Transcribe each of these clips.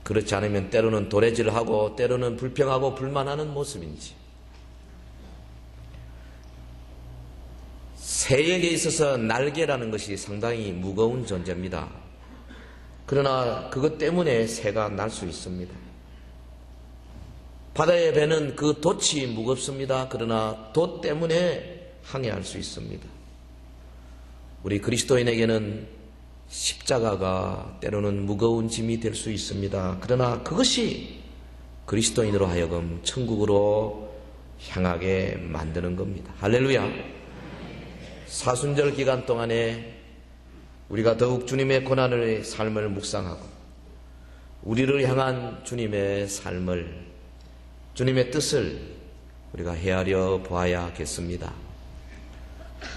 그렇지 않으면 때로는 도래질하고 때로는 불평하고 불만하는 모습인지. 새에게 있어서 날개라는 것이 상당히 무거운 존재입니다. 그러나 그것 때문에 새가 날 수 있습니다. 바다의 배는 그 돛이 무겁습니다. 그러나 돛 때문에 항해할 수 있습니다. 우리 그리스도인에게는 십자가가 때로는 무거운 짐이 될 수 있습니다. 그러나 그것이 그리스도인으로 하여금 천국으로 향하게 만드는 겁니다. 할렐루야. 사순절 기간 동안에 우리가 더욱 주님의 고난의 삶을 묵상하고 우리를 향한 주님의 삶을, 주님의 뜻을 우리가 헤아려 보아야겠습니다.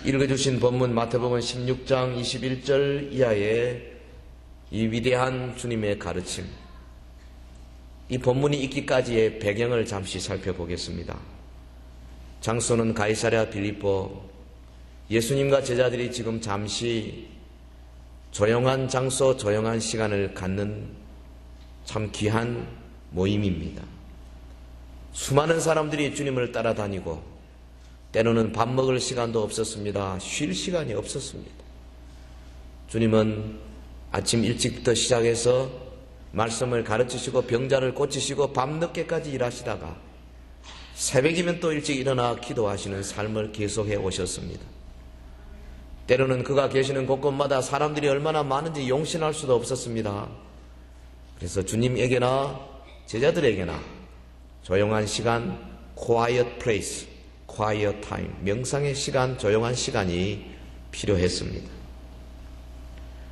읽어주신 본문 마태복음 16장 21절 이하의 이 위대한 주님의 가르침, 이 본문이 있기까지의 배경을 잠시 살펴보겠습니다. 장소는 가이사랴 빌립보. 예수님과 제자들이 지금 잠시 조용한 장소, 조용한 시간을 갖는 참 귀한 모임입니다. 수많은 사람들이 주님을 따라다니고 때로는 밥 먹을 시간도 없었습니다. 쉴 시간이 없었습니다. 주님은 아침 일찍부터 시작해서 말씀을 가르치시고 병자를 고치시고 밤늦게까지 일하시다가 새벽이면 또 일찍 일어나 기도하시는 삶을 계속해 오셨습니다. 때로는 그가 계시는 곳곳마다 사람들이 얼마나 많은지 용신할 수도 없었습니다. 그래서 주님에게나 제자들에게나 조용한 시간, quiet place, quiet time, 명상의 시간, 조용한 시간이 필요했습니다.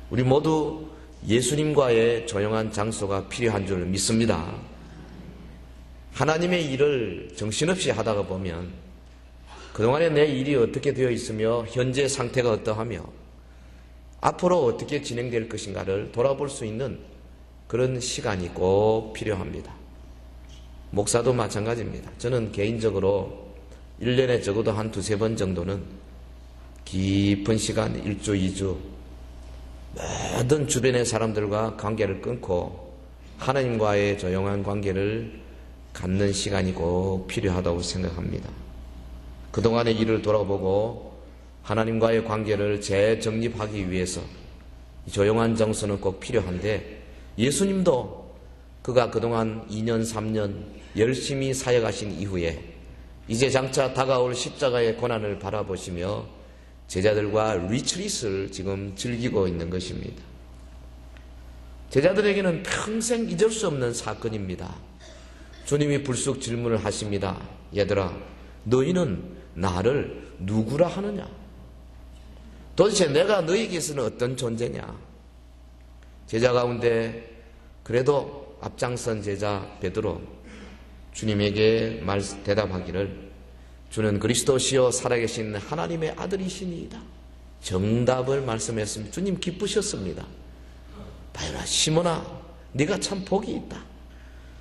우리 모두 예수님과의 조용한 장소가 필요한 줄 믿습니다. 하나님의 일을 정신없이 하다가 보면 그동안에 내 일이 어떻게 되어 있으며 현재 상태가 어떠하며 앞으로 어떻게 진행될 것인가를 돌아볼 수 있는 그런 시간이 꼭 필요합니다. 목사도 마찬가지입니다. 저는 개인적으로 1년에 적어도 한 두세 번 정도는 깊은 시간 1주, 2주 모든 주변의 사람들과 관계를 끊고 하나님과의 조용한 관계를 갖는 시간이 꼭 필요하다고 생각합니다. 그동안의 일을 돌아보고 하나님과의 관계를 재정립하기 위해서 조용한 장소는 꼭 필요한데 예수님도 그가 그동안 2년, 3년 열심히 사역하신 이후에 이제 장차 다가올 십자가의 고난을 바라보시며 제자들과 리트릿을 지금 즐기고 있는 것입니다. 제자들에게는 평생 잊을 수 없는 사건입니다. 주님이 불쑥 질문을 하십니다. 얘들아, 너희는 나를 누구라 하느냐? 도대체 내가 너희에게서는 어떤 존재냐? 제자 가운데 그래도 앞장선 제자 베드로 주님에게 대답하기를 주는 그리스도시요 살아계신 하나님의 아들이시니이다. 정답을 말씀했습니다. 주님 기쁘셨습니다. 바요라, 시몬아, 네가 참 복이 있다.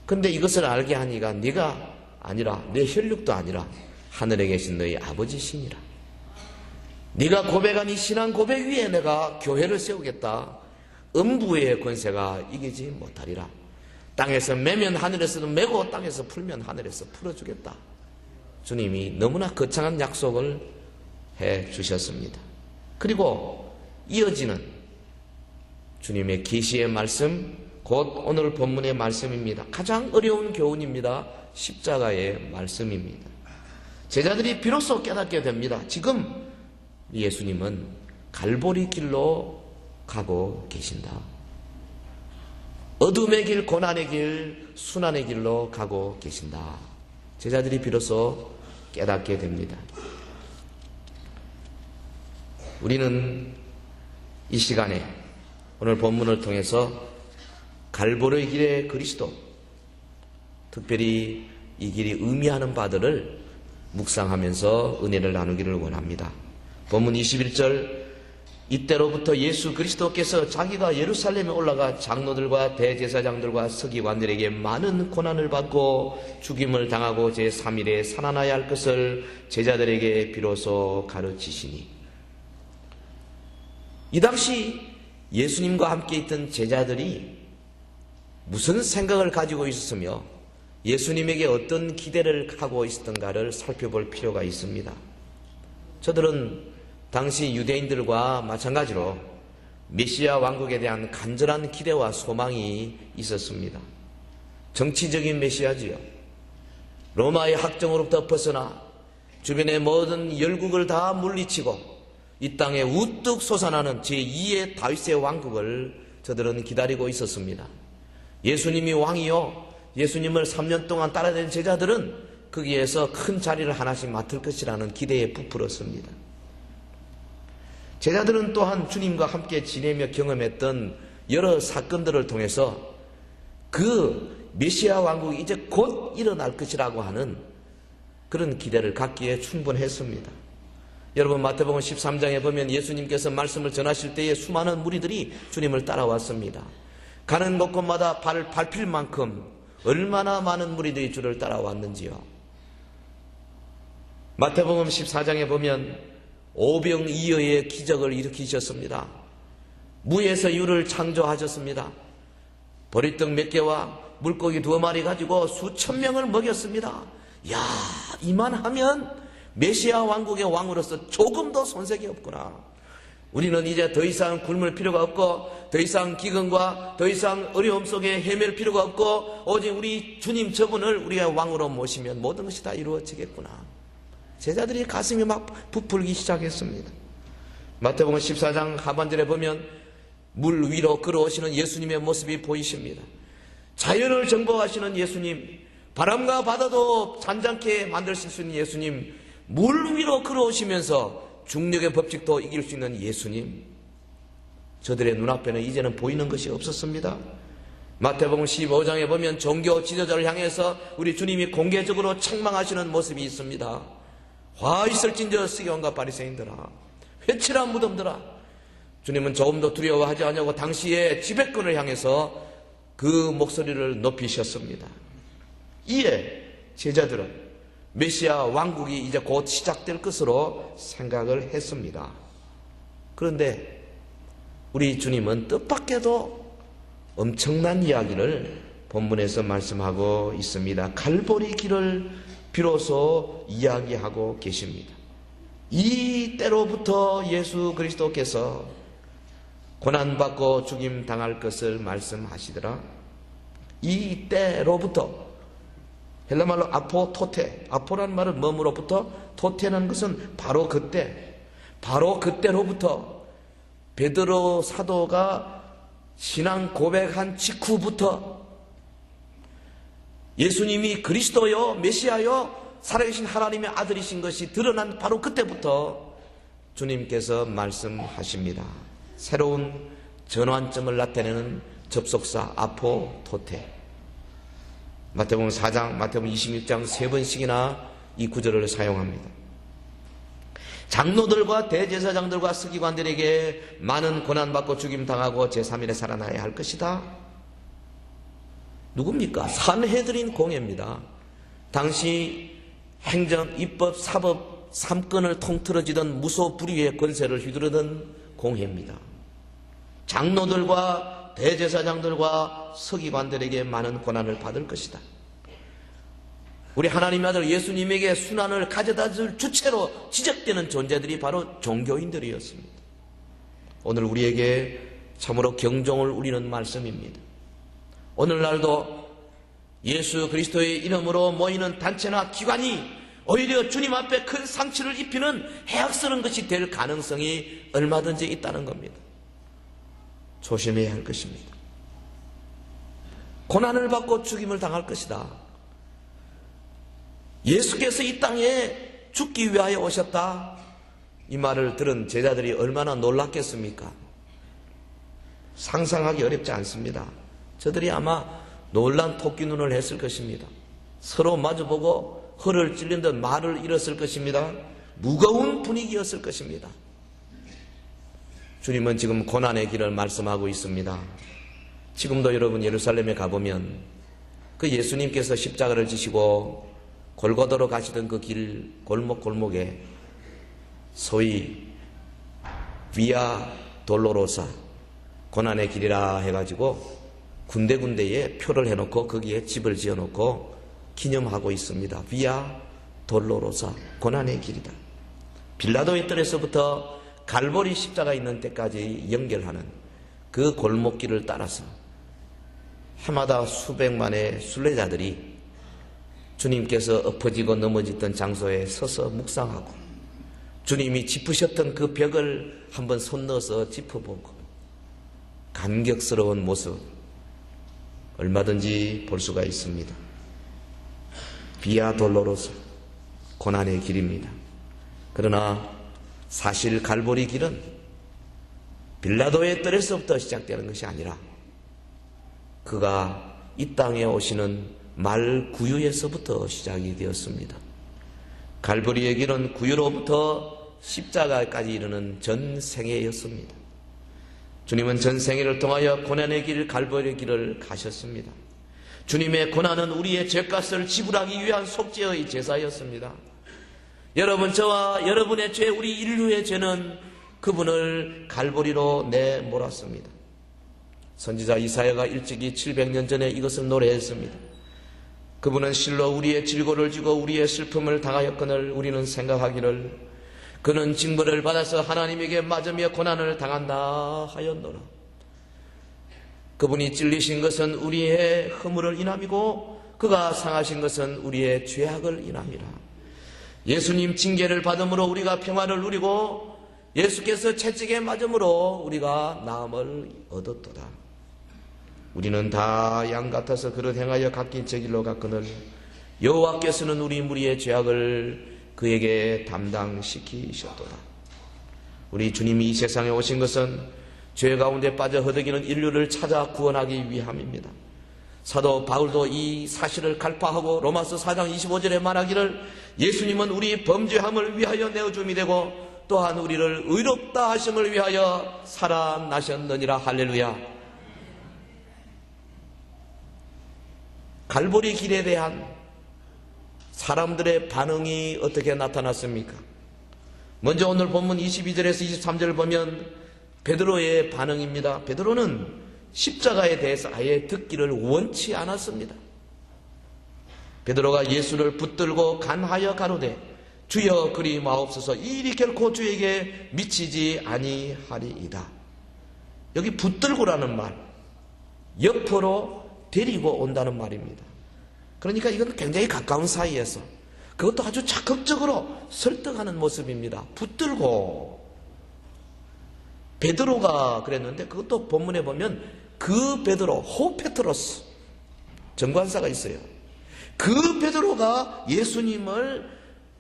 근데 이것을 알게 하니가 네가 아니라 내 혈육도 아니라 하늘에 계신 너희 아버지시니라. 네가 고백한 이 신앙 고백 위에 내가 교회를 세우겠다. 음부의 권세가 이기지 못하리라. 땅에서 매면 하늘에서도 매고 땅에서 풀면 하늘에서 풀어주겠다. 주님이 너무나 거창한 약속을 해 주셨습니다. 그리고 이어지는 주님의 계시의 말씀, 곧 오늘 본문의 말씀입니다. 가장 어려운 교훈입니다. 십자가의 말씀입니다. 제자들이 비로소 깨닫게 됩니다. 지금 예수님은 갈보리 길로 가고 계신다. 어둠의 길, 고난의 길, 순환의 길로 가고 계신다. 제자들이 비로소 깨닫게 됩니다. 우리는 이 시간에 오늘 본문을 통해서 갈보리 길의 그리스도, 특별히 이 길이 의미하는 바들을 묵상하면서 은혜를 나누기를 원합니다. 본문 21절, 이때로부터 예수 그리스도께서 자기가 예루살렘에 올라가 장로들과 대제사장들과 서기관들에게 많은 고난을 받고 죽임을 당하고 제3일에 살아나야 할 것을 제자들에게 비로소 가르치시니, 이 당시 예수님과 함께 있던 제자들이 무슨 생각을 가지고 있었으며 예수님에게 어떤 기대를 하고 있었던가를 살펴볼 필요가 있습니다. 저들은 당시 유대인들과 마찬가지로 메시아 왕국에 대한 간절한 기대와 소망이 있었습니다. 정치적인 메시아지요. 로마의 학정으로부터 벗어나 주변의 모든 열국을 다 물리치고 이 땅에 우뚝 솟아나는 제2의 다윗의 왕국을 저들은 기다리고 있었습니다. 예수님이 왕이요, 예수님을 3년 동안 따라다닌 제자들은 거기에서 큰 자리를 하나씩 맡을 것이라는 기대에 부풀었습니다. 제자들은 또한 주님과 함께 지내며 경험했던 여러 사건들을 통해서 그 메시아 왕국이 이제 곧 일어날 것이라고 하는 그런 기대를 갖기에 충분했습니다. 여러분, 마태복음 13장에 보면 예수님께서 말씀을 전하실 때에 수많은 무리들이 주님을 따라왔습니다. 가는 곳곳마다 발을 밟힐 만큼 얼마나 많은 무리들이 주를 따라왔는지요. 마태복음 14장에 보면 오병이어의 기적을 일으키셨습니다. 무에서 유를 창조하셨습니다. 보리떡 몇 개와 물고기 2마리 가지고 수천 명을 먹였습니다. 야, 이만하면 메시아 왕국의 왕으로서 조금 더 손색이 없구나. 우리는 이제 더 이상 굶을 필요가 없고 더 이상 기근과 더 이상 어려움 속에 헤맬 필요가 없고 오직 우리 주님 저분을 우리의 왕으로 모시면 모든 것이 다 이루어지겠구나. 제자들이 가슴이 막 부풀기 시작했습니다. 마태복음 14장 하반절에 보면 물 위로 걸어오시는 예수님의 모습이 보이십니다. 자연을 정복하시는 예수님, 바람과 바다도 잔잔케 만드실 수 있는 예수님, 물 위로 걸어오시면서 중력의 법칙도 이길 수 있는 예수님, 저들의 눈앞에는 이제는 보이는 것이 없었습니다. 마태복음 15장에 보면 종교 지도자를 향해서 우리 주님이 공개적으로 책망하시는 모습이 있습니다. 화 있을진저 서기관과 바리새인들아, 회칠한 무덤들아. 주님은 조금도 두려워하지 않냐고 당시의 지배권을 향해서 그 목소리를 높이셨습니다. 이에 제자들은 메시아 왕국이 이제 곧 시작될 것으로 생각을 했습니다. 그런데 우리 주님은 뜻밖에도 엄청난 이야기를 본문에서 말씀하고 있습니다. 갈보리 길을 비로소 이야기하고 계십니다. 이 때로부터 예수 그리스도께서 고난받고 죽임 당할 것을 말씀하시더라. 이 때로부터, 헬라말로 아포토테, 아포라는 말은 몸으로부터, 토테라는 것은 바로 그때, 바로 그때로부터 베드로 사도가 신앙 고백한 직후부터 예수님이 그리스도요, 메시아요, 살아계신 하나님의 아들이신 것이 드러난 바로 그때부터 주님께서 말씀하십니다. 새로운 전환점을 나타내는 접속사 아포토테. 마태복음 4장, 마태복음 26장 3번씩이나 이 구절을 사용합니다. 장로들과 대제사장들과 서기관들에게 많은 고난받고 죽임당하고 제3일에 살아나야 할 것이다. 누굽니까? 산헤드린 공회입니다. 당시 행정, 입법, 사법 3권을 통틀어지던 무소불위의 권세를 휘두르던 공회입니다. 장로들과 대제사장들과 서기관들에게 많은 고난을 받을 것이다. 우리 하나님의 아들 예수님에게 순환을 가져다 줄 주체로 지적되는 존재들이 바로 종교인들이었습니다. 오늘 우리에게 참으로 경종을 울리는 말씀입니다. 오늘날도 예수 그리스도의 이름으로 모이는 단체나 기관이 오히려 주님 앞에 큰 상처를 입히는 해악스러운 것이 될 가능성이 얼마든지 있다는 겁니다. 조심해야 할 것입니다. 고난을 받고 죽임을 당할 것이다. 예수께서 이 땅에 죽기 위하여 오셨다. 이 말을 들은 제자들이 얼마나 놀랐겠습니까? 상상하기 어렵지 않습니다. 저들이 아마 놀란 토끼 눈을 했을 것입니다. 서로 마주보고 허를 찔린 듯 말을 잃었을 것입니다. 무거운 분위기였을 것입니다. 주님은 지금 고난의 길을 말씀하고 있습니다. 지금도 여러분 예루살렘에 가보면 그 예수님께서 십자가를 지시고 골고다로 가시던 그 길 골목골목에 소위 비아 돌로로사, 고난의 길이라 해가지고 군데군데에 표를 해놓고 거기에 집을 지어놓고 기념하고 있습니다. 비아 돌로로사, 고난의 길이다. 빌라도의 뜰에서부터 갈보리 십자가 있는 데까지 연결하는 그 골목길을 따라서 해마다 수백만의 순례자들이 주님께서 엎어지고 넘어지던 장소에 서서 묵상하고 주님이 짚으셨던 그 벽을 한번 손 넣어서 짚어보고 감격스러운 모습 얼마든지 볼 수가 있습니다. 비아 돌로로사, 고난의 길입니다. 그러나 사실 갈보리 길은 빌라도의 뜰에서부터 시작되는 것이 아니라 그가 이 땅에 오시는 말 구유에서부터 시작이 되었습니다. 갈보리의 길은 구유로부터 십자가까지 이르는 전생애였습니다. 주님은 전생애를 통하여 고난의 길, 갈보리의 길을 가셨습니다. 주님의 고난은 우리의 죄값을 지불하기 위한 속죄의 제사였습니다. 여러분, 저와 여러분의 죄, 우리 인류의 죄는 그분을 갈보리로 내몰았습니다. 선지자 이사야가 일찍이 700년 전에 이것을 노래했습니다. 그분은 실로 우리의 질고를 지고 우리의 슬픔을 당하였거늘 우리는 생각하기를 그는 징벌을 받아서 하나님에게 맞으며 고난을 당한다 하였노라. 그분이 찔리신 것은 우리의 허물을 인함이고 그가 상하신 것은 우리의 죄악을 인함이라. 예수님 징계를 받음으로 우리가 평화를 누리고 예수께서 채찍에 맞음으로 우리가 나음을 얻었도다. 우리는 다 양 같아서 그릇 행하여 각기 제 길로 갔거늘 여호와께서는 우리 무리의 죄악을 그에게 담당시키셨도다. 우리 주님이 이 세상에 오신 것은 죄 가운데 빠져 허덕이는 인류를 찾아 구원하기 위함입니다. 사도 바울도 이 사실을 갈파하고 로마서 4장 25절에 말하기를 예수님은 우리 범죄함을 위하여 내어줌이 되고 또한 우리를 의롭다 하심을 위하여 살아나셨느니라. 할렐루야. 갈보리 길에 대한 사람들의 반응이 어떻게 나타났습니까? 먼저 오늘 본문 22절에서 23절을 보면 베드로의 반응입니다. 베드로는 십자가에 대해서 아예 듣기를 원치 않았습니다. 베드로가 예수를 붙들고 간하여 가로되 주여 그리 마옵소서, 이 일이 결코 주에게 미치지 아니하리이다. 여기 붙들고라는 말, 옆으로 데리고 온다는 말입니다. 그러니까 이건 굉장히 가까운 사이에서 그것도 아주 적극적으로 설득하는 모습입니다. 붙들고. 베드로가 그랬는데 그것도 본문에 보면 그 베드로, 호페트로스 정관사가 있어요. 그 베드로가 예수님을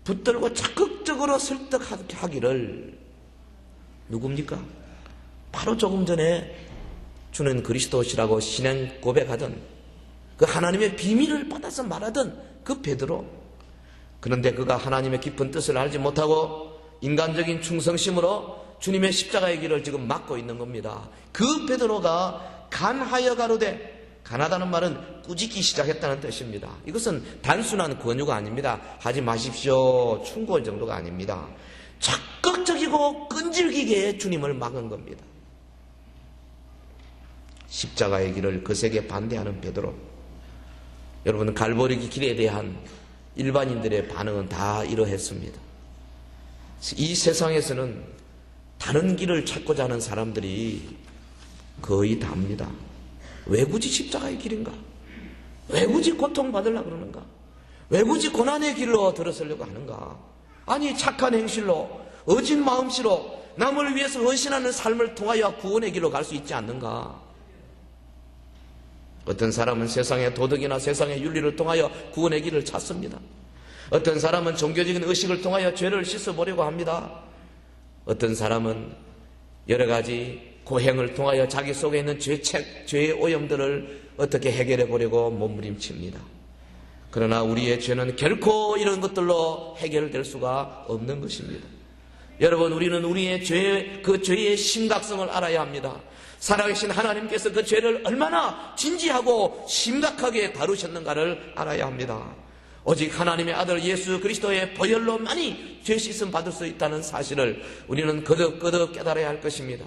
붙들고 적극적으로 설득하기를, 누굽니까? 바로 조금 전에 주는 그리스도시라고 신앙 고백하던 그 하나님의 비밀을 받아서 말하던 그 베드로. 그런데 그가 하나님의 깊은 뜻을 알지 못하고 인간적인 충성심으로 주님의 십자가의 길을 지금 막고 있는 겁니다. 그 베드로가 간하여 가로되, 간하다는 말은 꾸짖기 시작했다는 뜻입니다. 이것은 단순한 권유가 아닙니다. 하지 마십시오, 충고할 정도가 아닙니다. 적극적이고 끈질기게 주님을 막은 겁니다. 십자가의 길을 거세게 반대하는 베드로. 여러분, 갈보리 길에 대한 일반인들의 반응은 다 이러했습니다. 이 세상에서는 다른 길을 찾고자 하는 사람들이 거의 다입니다. 왜 굳이 십자가의 길인가? 왜 굳이 고통받으려고 그러는가? 왜 굳이 고난의 길로 들어서려고 하는가? 아니, 착한 행실로, 어진 마음씨로 남을 위해서 헌신하는 삶을 통하여 구원의 길로 갈 수 있지 않는가? 어떤 사람은 세상의 도덕이나 세상의 윤리를 통하여 구원의 길을 찾습니다. 어떤 사람은 종교적인 의식을 통하여 죄를 씻어보려고 합니다. 어떤 사람은 여러 가지 고행을 통하여 자기 속에 있는 죄의 오염들을 어떻게 해결해 보려고 몸부림칩니다. 그러나 우리의 죄는 결코 이런 것들로 해결될 수가 없는 것입니다. 여러분, 우리는 우리의 그 죄의 심각성을 알아야 합니다. 살아계신 하나님께서 그 죄를 얼마나 진지하고 심각하게 다루셨는가를 알아야 합니다. 오직 하나님의 아들 예수 그리스도의 보혈로만이 죄 씻음 받을 수 있다는 사실을 우리는 거듭 깨달아야 할 것입니다.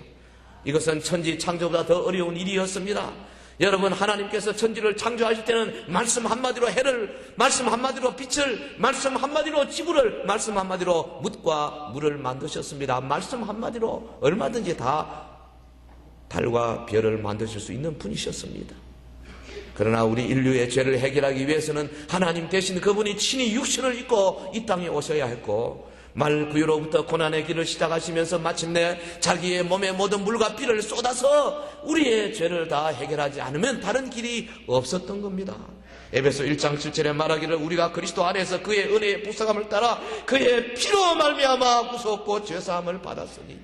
이것은 천지 창조보다 더 어려운 일이었습니다. 여러분, 하나님께서 천지를 창조하실 때는 말씀 한마디로 해를, 말씀 한마디로 빛을, 말씀 한마디로 지구를, 말씀 한마디로 묻과 물을 만드셨습니다. 말씀 한마디로 얼마든지 다 달과 별을 만드실 수 있는 분이셨습니다. 그러나 우리 인류의 죄를 해결하기 위해서는 하나님 대신 그분이 친히 육신을 입고 이 땅에 오셔야 했고, 말구유로부터 고난의 길을 시작하시면서 마침내 자기의 몸에 모든 물과 피를 쏟아서 우리의 죄를 다 해결하지 않으면 다른 길이 없었던 겁니다. 에베소 1장 7절에 말하기를 우리가 그리스도 안에서 그의 은혜의 부사감을 따라 그의 피로 말미암아 구속고 죄사함을 받았으니,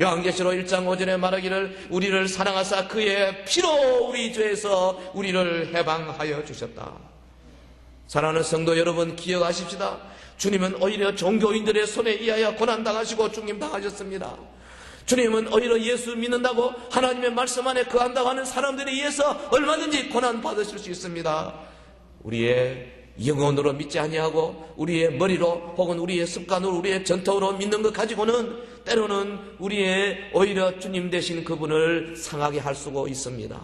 요한계시록 1장 5절에 말하기를 우리를 사랑하사 그의 피로 우리 죄에서 우리를 해방하여 주셨다. 사랑하는 성도 여러분, 기억하십시다. 주님은 오히려 종교인들의 손에 의하여 고난당하시고 죽임당하셨습니다. 주님은 오히려 예수 믿는다고 하나님의 말씀 안에 거한다고 하는 사람들에 의해서 얼마든지 고난받으실 수 있습니다. 우리의 영혼으로 믿지 아니하고 우리의 머리로 혹은 우리의 습관으로 우리의 전통으로 믿는 것 가지고는 때로는 우리의 오히려 주님 되신 그분을 상하게 할 수가 있습니다.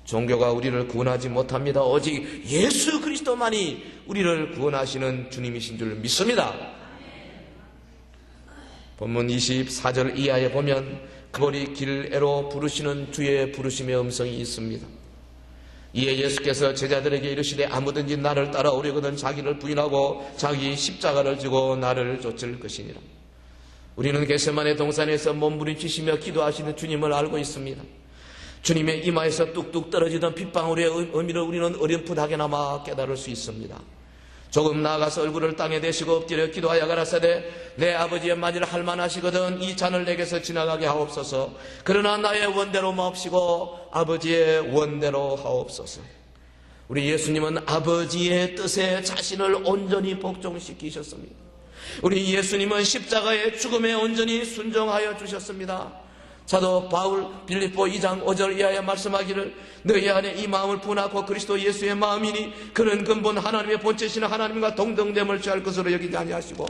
종교가 우리를 구원하지 못합니다. 오직 예수 그리스도만이 우리를 구원하시는 주님이신 줄 믿습니다. 본문 24절 이하에 보면 갈보리 길에로 부르시는 주의 부르심의 음성이 있습니다. 이에 예수께서 제자들에게 이르시되 아무든지 나를 따라오려거든 자기를 부인하고 자기 십자가를 지고 나를 쫓을 것이니라. 우리는 겟세마네 동산에서 몸부림치시며 기도하시는 주님을 알고 있습니다. 주님의 이마에서 뚝뚝 떨어지던 핏방울의 의미를 우리는 어렴풋하게나마 깨달을 수 있습니다. 조금 나아가서 얼굴을 땅에 대시고 엎드려 기도하여 가라사대 내 아버지의 만일 할만하시거든 이 잔을 내게서 지나가게 하옵소서. 그러나 나의 원대로 마옵시고 아버지의 원대로 하옵소서. 우리 예수님은 아버지의 뜻에 자신을 온전히 복종시키셨습니다. 우리 예수님은 십자가의 죽음에 온전히 순종하여 주셨습니다. 사도 바울 빌립보 2장 5절 이하에 말씀하기를 너희 안에 이 마음을 분하고 그리스도 예수의 마음이니 그는 근본 하나님의 본체신 하나님과 동등됨을 취할 것으로 여기지 아니하시고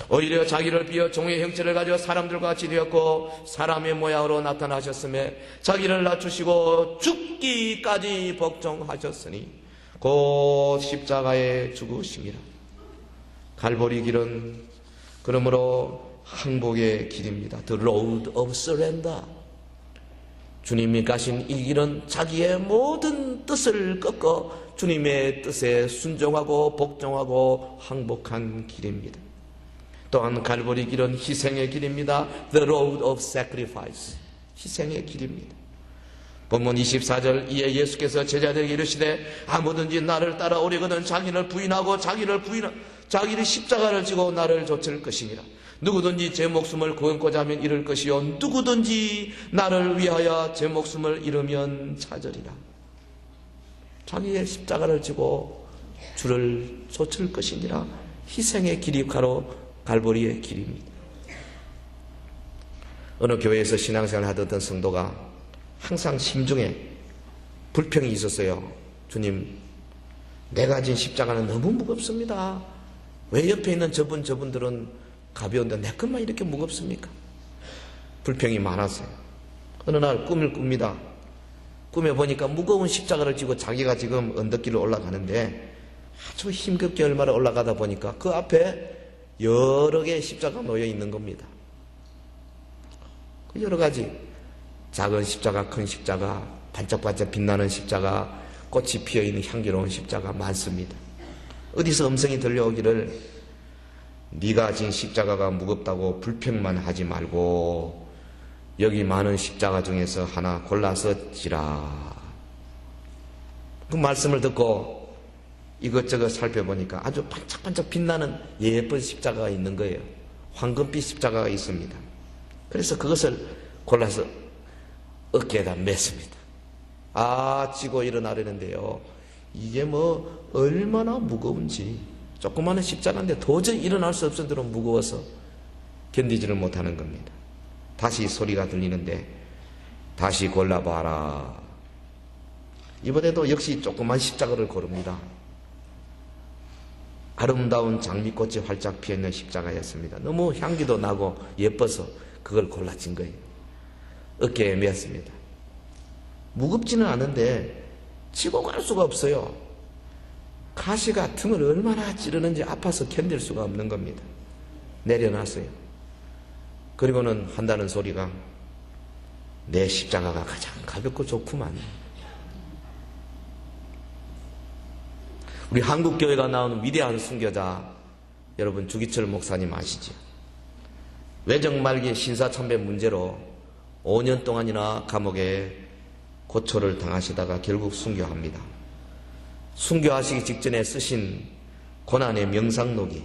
오히려 자기를 비어 종의 형체를 가지고 사람들과 같이 되었고 사람의 모양으로 나타나셨음에 자기를 낮추시고 죽기까지 복종하셨으니 곧 십자가에 죽으심이라. 갈보리 길은 그러므로 항복의 길입니다. The road of surrender. 주님이 가신 이 길은 자기의 모든 뜻을 꺾어 주님의 뜻에 순종하고 복종하고 항복한 길입니다. 또한 갈보리 길은 희생의 길입니다. The road of sacrifice. 희생의 길입니다. 본문 24절 이에 예수께서 제자들에게 이르시되 아무든지 나를 따라오려거든 자기를 부인하고 자기를 십자가를 지고 나를 좇을 것이니라. 누구든지 제 목숨을 구원고자 하면 잃을 것이요 누구든지 나를 위하여 제 목숨을 잃으면 찾으리라. 자기의 십자가를 지고 주를 좇을 것이니라. 희생의 길이 바로 갈보리의 길입니다. 어느 교회에서 신앙생활을 하던 성도가 항상 심중에 불평이 있었어요. 주님, 내가 진 십자가는 너무 무겁습니다. 왜 옆에 있는 저분들은 가벼운데 내 것만 이렇게 무겁습니까? 불평이 많았어요. 어느 날 꿈을 꿉니다. 꿈에 보니까 무거운 십자가를 지고 자기가 지금 언덕길을 올라가는데 아주 힘겹게 얼마나 올라가다 보니까 그 앞에 여러 개의 십자가가 놓여 있는 겁니다. 여러 가지 작은 십자가, 큰 십자가, 반짝반짝 빛나는 십자가, 꽃이 피어있는 향기로운 십자가 많습니다. 어디서 음성이 들려오기를 네가 진 십자가가 무겁다고 불평만 하지 말고 여기 많은 십자가 중에서 하나 골라서 지라. 그 말씀을 듣고 이것저것 살펴보니까 아주 반짝반짝 빛나는 예쁜 십자가가 있는 거예요. 황금빛 십자가가 있습니다. 그래서 그것을 골라서 어깨에다 맸습니다. 지고 일어나려는데요. 이게 뭐 얼마나 무거운지, 조그마한 십자가인데 도저히 일어날 수 없을 정도로 무거워서 견디지를 못하는 겁니다. 다시 소리가 들리는데 다시 골라봐라. 이번에도 역시 조그만 십자가를 고릅니다. 아름다운 장미꽃이 활짝 피어있는 십자가였습니다. 너무 향기도 나고 예뻐서 그걸 골라진 거예요. 어깨에 맸습니다. 무겁지는 않은데 치고 갈 수가 없어요. 가시가 등을 얼마나 찌르는지 아파서 견딜 수가 없는 겁니다. 내려놨어요. 그리고는 한다는 소리가 내 십자가가 가장 가볍고 좋구만. 우리 한국교회가 나오는 위대한 순교자 여러분 주기철 목사님 아시죠? 외정말기 신사참배 문제로 5년 동안이나 감옥에 고초를 당하시다가 결국 순교합니다. 순교하시기 직전에 쓰신 고난의 명상록이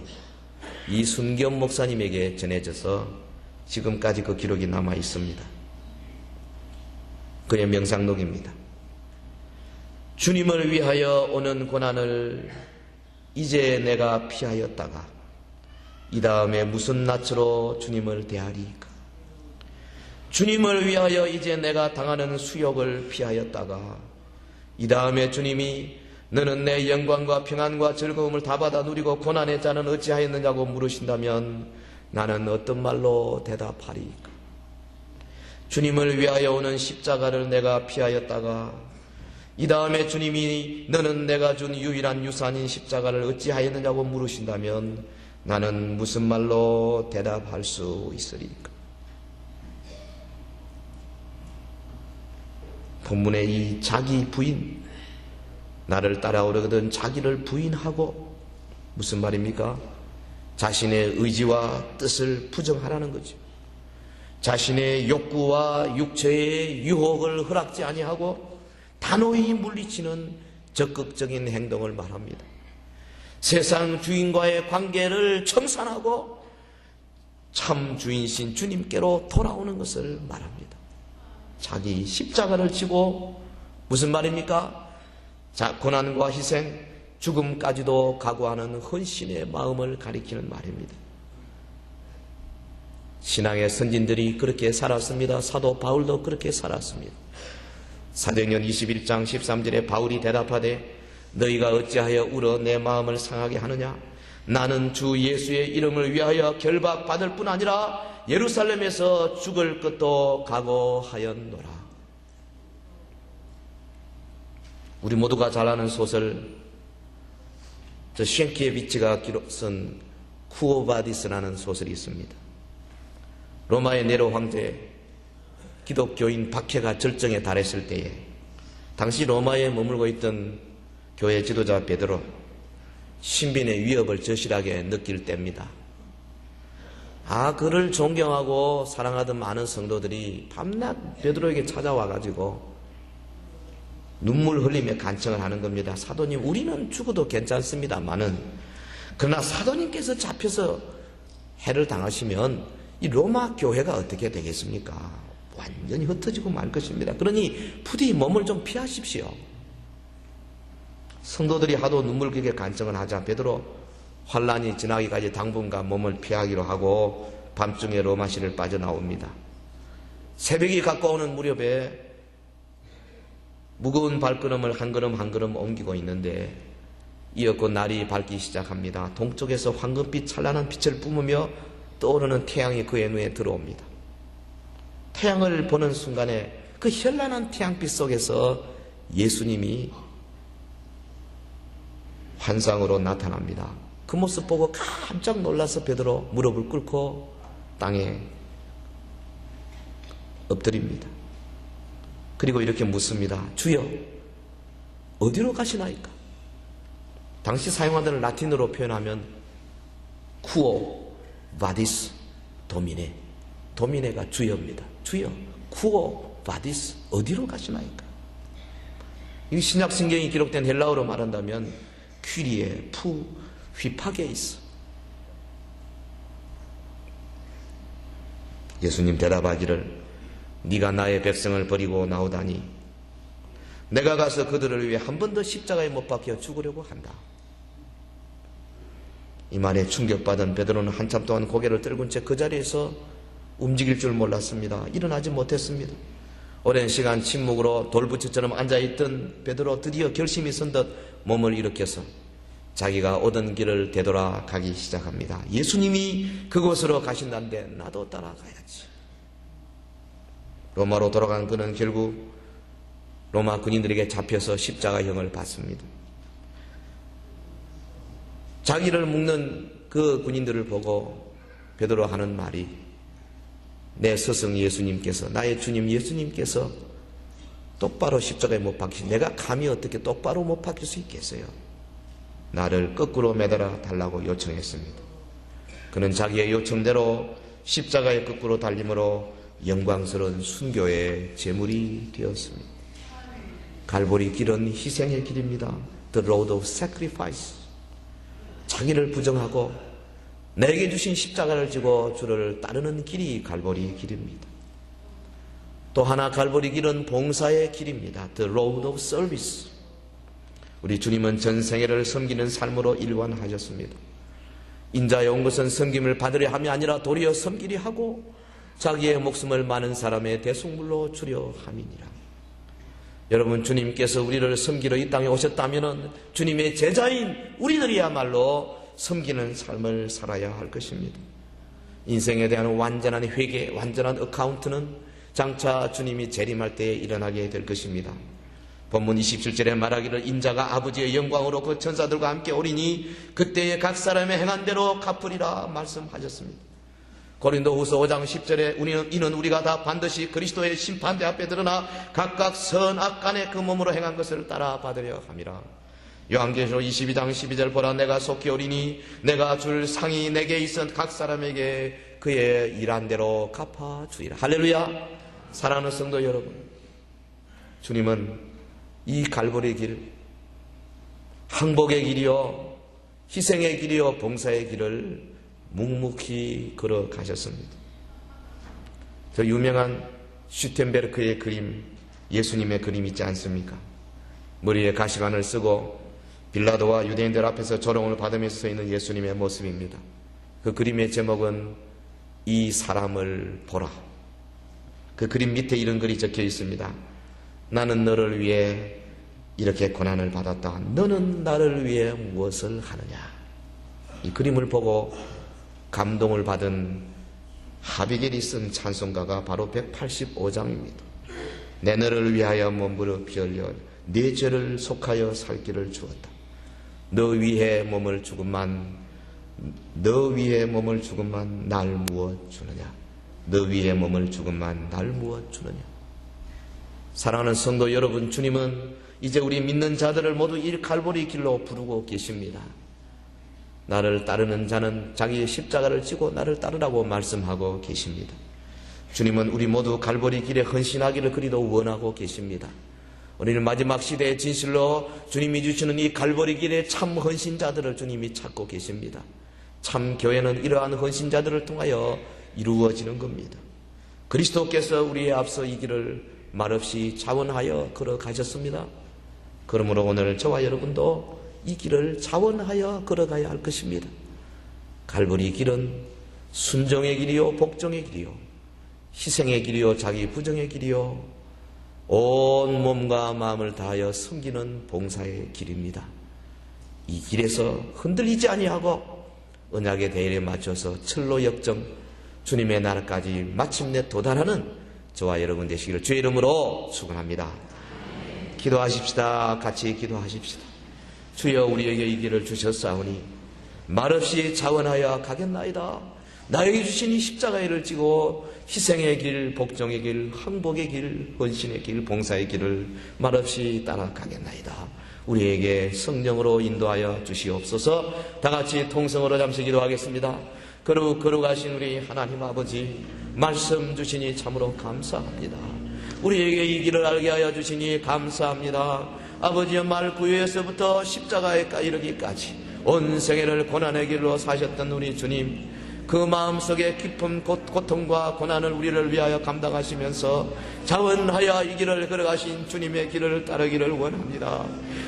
이순겸 목사님에게 전해져서 지금까지 그 기록이 남아 있습니다. 그의 명상록입니다. 주님을 위하여 오는 고난을 이제 내가 피하였다가 이 다음에 무슨 낯으로 주님을 대하리까? 주님을 위하여 이제 내가 당하는 수욕을 피하였다가 이 다음에 주님이 너는 내 영광과 평안과 즐거움을 다 받아 누리고 고난의 자는 어찌하였느냐고 물으신다면 나는 어떤 말로 대답하리까? 주님을 위하여 오는 십자가를 내가 피하였다가 이 다음에 주님이 너는 내가 준 유일한 유산인 십자가를 어찌하였느냐고 물으신다면 나는 무슨 말로 대답할 수 있으리까? 본문의 이 자기 부인, 나를 따라오려거든 자기를 부인하고 무슨 말입니까? 자신의 의지와 뜻을 부정하라는 거죠. 자신의 욕구와 육체의 유혹을 허락지 아니하고 단호히 물리치는 적극적인 행동을 말합니다. 세상 주인과의 관계를 청산하고 참 주인신 주님께로 돌아오는 것을 말합니다. 자기 십자가를 지고 무슨 말입니까? 고난과 희생, 죽음까지도 각오하는 헌신의 마음을 가리키는 말입니다. 신앙의 선진들이 그렇게 살았습니다. 사도 바울도 그렇게 살았습니다. 사도행전 21장 13절에 바울이 대답하되 너희가 어찌하여 울어 내 마음을 상하게 하느냐? 나는 주 예수의 이름을 위하여 결박받을 뿐 아니라 예루살렘에서 죽을 것도 각오하였노라. 우리 모두가 잘 아는 소설, 저 쉔키에비치가 쓴 쿠오바디스라는 소설이 있습니다. 로마의 네로 황제, 기독교인 박해가 절정에 달했을 때에 당시 로마에 머물고 있던 교회 지도자 베드로, 신빈의 위협을 절실하게 느낄 때입니다. 그를 존경하고 사랑하던 많은 성도들이 밤낮 베드로에게 찾아와가지고 눈물 흘리며 간청을 하는 겁니다. 사도님, 우리는 죽어도 괜찮습니다만은 그러나 사도님께서 잡혀서 해를 당하시면 이 로마 교회가 어떻게 되겠습니까? 완전히 흩어지고 말 것입니다. 그러니 부디 몸을 좀 피하십시오. 성도들이 하도 눈물기게 간청을 하자 베드로 환란이 지나기까지 당분간 몸을 피하기로 하고 밤중에 로마시를 빠져나옵니다. 새벽이 가까우는 무렵에 무거운 발걸음을 한 걸음 한 걸음 옮기고 있는데 이어곧 날이 밝기 시작합니다. 동쪽에서 황금빛 찬란한 빛을 뿜으며 떠오르는 태양이 그의 눈에 들어옵니다. 태양을 보는 순간에 그 현란한 태양빛 속에서 예수님이 환상으로 나타납니다. 그 모습 보고 깜짝 놀라서 베드로 무릎을 꿇고 땅에 엎드립니다. 그리고 이렇게 묻습니다. 주여, 어디로 가시나이까? 당시 사용하던 라틴어로 표현하면 쿠오 바디스 도미네, 도미네가 주여입니다. 주여, 쿠오 바디스, 어디로 가시나이까? 이 신약 성경이 기록된 헬라어로 말한다면 퀴리에 푸 휘파게이스. 예수님 대답하기를 네가 나의 백성을 버리고 나오다니 내가 가서 그들을 위해 한 번 더 십자가에 못 박혀 죽으려고 한다. 이 말에 충격받은 베드로는 한참 동안 고개를 떨군 채 그 자리에서 움직일 줄 몰랐습니다. 일어나지 못했습니다. 오랜 시간 침묵으로 돌부처처럼 앉아있던 베드로 드디어 결심이 선 듯 몸을 일으켜서 자기가 오던 길을 되돌아가기 시작합니다. 예수님이 그곳으로 가신다는데 나도 따라가야지. 로마로 돌아간 그는 결국 로마 군인들에게 잡혀서 십자가형을 받습니다. 자기를 묶는 그 군인들을 보고 베드로 하는 말이, 내 스승 예수님께서, 나의 주님 예수님께서 똑바로 십자가에 못 박히시, 내가 감히 어떻게 똑바로 못 박힐 수 있겠어요? 나를 거꾸로 매달아 달라고 요청했습니다. 그는 자기의 요청대로 십자가의 거꾸로 달림으로 영광스러운 순교의 제물이 되었습니다. 갈보리 길은 희생의 길입니다. The road of sacrifice. 자기를 부정하고 내게 주신 십자가를 지고 주를 따르는 길이 갈보리 길입니다. 또 하나 갈보리 길은 봉사의 길입니다. The road of service. 우리 주님은 전생애를 섬기는 삶으로 일관하셨습니다. 인자에 온 것은 섬김을 받으려 함이 아니라 도리어 섬기려 하고 자기의 목숨을 많은 사람의 대속물로 주려 함이니라. 여러분, 주님께서 우리를 섬기러 이 땅에 오셨다면 주님의 제자인 우리들이야말로 섬기는 삶을 살아야 할 것입니다. 인생에 대한 완전한 회개, 완전한 어카운트는 장차 주님이 재림할 때에 일어나게 될 것입니다. 본문 27절에 말하기를 인자가 아버지의 영광으로 그 천사들과 함께 오리니 그때에 각 사람의 행한 대로 갚으리라 말씀하셨습니다. 고린도후서 5장 10절에 이는 우리가 다 반드시 그리스도의 심판대 앞에 드러나 각각 선악간에 그 몸으로 행한 것을 따라 받으려 함이라. 요한계시록 22장 12절 보라, 내가 속히 오리니 내가 줄 상이 내게 있어 각 사람에게 그의 일한 대로 갚아주리라. 할렐루야. 사랑하는 성도 여러분, 주님은 이 갈보리 길, 항복의 길이요 희생의 길이요 봉사의 길을 묵묵히 걸어가셨습니다. 저 유명한 슈텐베르크의 그림, 예수님의 그림 있지 않습니까? 머리에 가시관을 쓰고 빌라도와 유대인들 앞에서 조롱을 받으면서 서 있는 예수님의 모습입니다. 그 그림의 제목은 이 사람을 보라. 그 그림 밑에 이런 글이 적혀 있습니다. 나는 너를 위해 이렇게 고난을 받았다. 너는 나를 위해 무엇을 하느냐. 이 그림을 보고 감동을 받은 하비겔이 쓴 찬송가가 바로 185장입니다. 내 너를 위하여 몸부려 피 흘려 네 죄를 속하여 살 길을 주었다. 너 위에 몸을 주건만 날 무엇 주느냐. 너 위에 몸을 주건만 날 무엇 주느냐. 사랑하는 성도 여러분, 주님은 이제 우리 믿는 자들을 모두 이 갈보리 길로 부르고 계십니다. 나를 따르는 자는 자기의 십자가를 지고 나를 따르라고 말씀하고 계십니다. 주님은 우리 모두 갈보리 길에 헌신하기를 그리도 원하고 계십니다. 우리는 마지막 시대의 진실로 주님이 주시는 이 갈보리 길의 참 헌신자들을 주님이 찾고 계십니다. 참 교회는 이러한 헌신자들을 통하여 이루어지는 겁니다. 그리스도께서 우리의 앞서 이 길을 말없이 자원하여 걸어가셨습니다. 그러므로 오늘 저와 여러분도 이 길을 자원하여 걸어가야 할 것입니다. 갈보리 길은 순종의 길이요 복종의 길이요 희생의 길이요 자기 부정의 길이요 온 몸과 마음을 다하여 섬기는 봉사의 길입니다. 이 길에서 흔들리지 아니하고 언약의 대열에 맞춰서 철로 역정 주님의 나라까지 마침내 도달하는 저와 여러분 되시기를 주의 이름으로 축원합니다. 기도하십시다. 같이 기도하십시다. 주여, 우리에게 이 길을 주셨사오니 말없이 자원하여 가겠나이다. 나에게 주신 이 십자가의 일을 지고 희생의 길, 복종의 길, 항복의 길, 헌신의 길, 봉사의 길을 말없이 따라가겠나이다. 우리에게 성령으로 인도하여 주시옵소서. 다같이 통성으로 잠시 기도하겠습니다. 거룩하신 우리 하나님 아버지, 말씀 주시니 참으로 감사합니다. 우리에게 이 길을 알게 하여 주시니 감사합니다. 아버지의 말 구유에서부터 십자가에 이르기까지 온 생애를 고난의 길로 사셨던 우리 주님, 그 마음속에 깊은 고통과 고난을 우리를 위하여 감당하시면서 자원하여 이 길을 걸어가신 주님의 길을 따르기를 원합니다.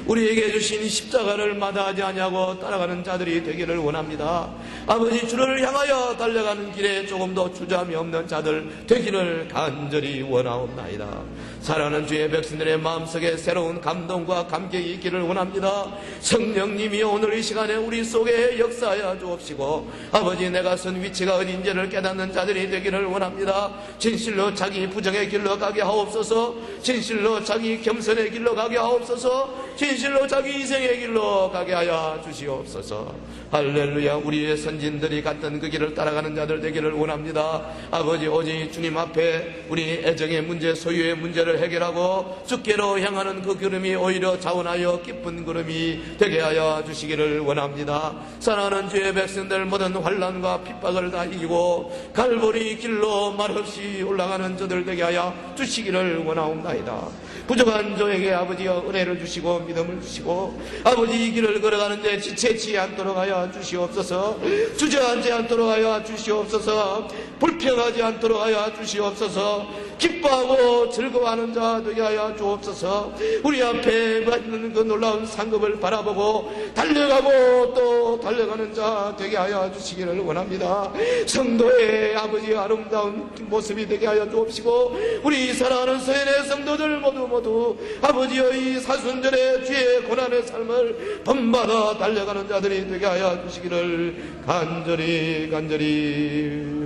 우리에게 주신 십자가를 마다하지 아니하고 따라가는 자들이 되기를 원합니다. 아버지, 주를 향하여 달려가는 길에 조금도 주저함이 없는 자들 되기를 간절히 원하옵나이다. 사랑하는 주의 백성들의 마음속에 새로운 감동과 감격이 있기를 원합니다. 성령님이 오늘 이 시간에 우리 속에 역사하여 주옵시고 아버지, 내가 선 위치가 어딘지를 깨닫는 자들이 되기를 원합니다. 진실로 자기 부정의 길로 가게 하옵소서. 진실로 자기 겸손의 길로 가게 하옵소서. 진실로 자기 희생의 길로 가게 하여 주시옵소서. 할렐루야. 우리의 선진들이 갔던 그 길을 따라가는 자들 되기를 원합니다. 아버지, 오직 주님 앞에 우리 애정의 문제, 소유의 문제를 해결하고 주께로 향하는 그 걸음이 오히려 자원하여 기쁜 걸음이 되게 하여 주시기를 원합니다. 사랑하는 주의 백성들, 모든 환난과 핍박을 다 이기고 갈보리 길로 말없이 올라가는 저들 되게 하여 주시기를 원하옵나이다. 부족한 저에게 아버지여 은혜를 주시고 믿음을 주시고 아버지 이 길을 걸어가는데 지체치 않도록 하여 주시옵소서. 주저앉지 않도록 하여 주시옵소서. 불평하지 않도록 하여 주시옵소서. 기뻐하고 즐거워하는 자 되게 하여 주옵소서. 우리 앞에 있는 그 놀라운 상급을 바라보고 달려가고 또 달려가는 자 되게 하여 주시기를 원합니다. 성도의 아버지 아름다운 모습이 되게 하여 주옵시고 우리 사랑하는 서연의 성도들 모두 아버지여 이 사순절의 주의 고난의 삶을 본받아 달려가는 자들이 되게 하여 주시기를 간절히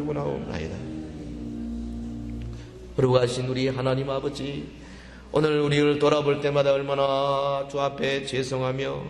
원하옵나이다. 거룩하신 우리 하나님 아버지, 오늘 우리를 돌아볼 때마다 얼마나 주 앞에 죄송하며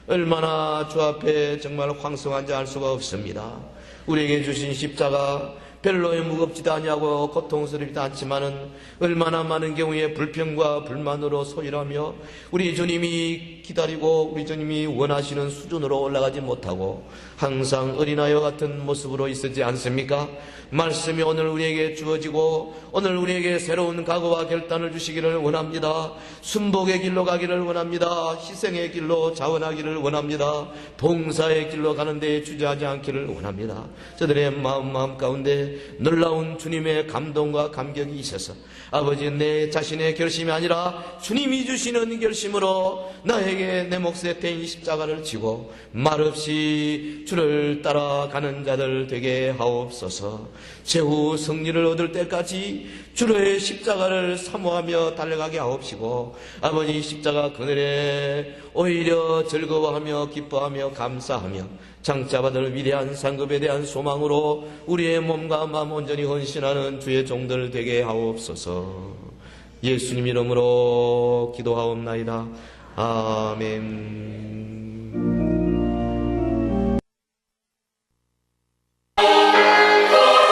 얼마나 주 앞에 정말 황송한지 알 수가 없습니다. 우리에게 주신 십자가 별로 무겁지도 아니하고 고통스럽지도 않지만은 얼마나 많은 경우에 불평과 불만으로 소일하며 우리 주님이 기다리고 우리 주님이 원하시는 수준으로 올라가지 못하고 항상 어린아이와 같은 모습으로 있었지 않습니까? 말씀이 오늘 우리에게 주어지고 오늘 우리에게 새로운 각오와 결단을 주시기를 원합니다. 순복의 길로 가기를 원합니다. 희생의 길로 자원하기를 원합니다. 봉사의 길로 가는 데 주저하지 않기를 원합니다. 저들의 마음 가운데 놀라운 주님의 감동과 감격이 있어서 아버지, 내 자신의 결심이 아니라 주님이 주시는 결심으로 나에게 내 몫에 대인 십자가를 지고 말없이 주를 따라가는 자들 되게 하옵소서. 최후 승리를 얻을 때까지 주의 십자가를 사모하며 달려가게 하옵시고 아버지, 십자가 그늘에 오히려 즐거워하며 기뻐하며 감사하며 장차받을 위대한 상급에 대한 소망으로 우리의 몸과 마음 온전히 헌신하는 주의 종들 되게 하옵소서. 예수님 이름으로 기도하옵나이다. 아멘.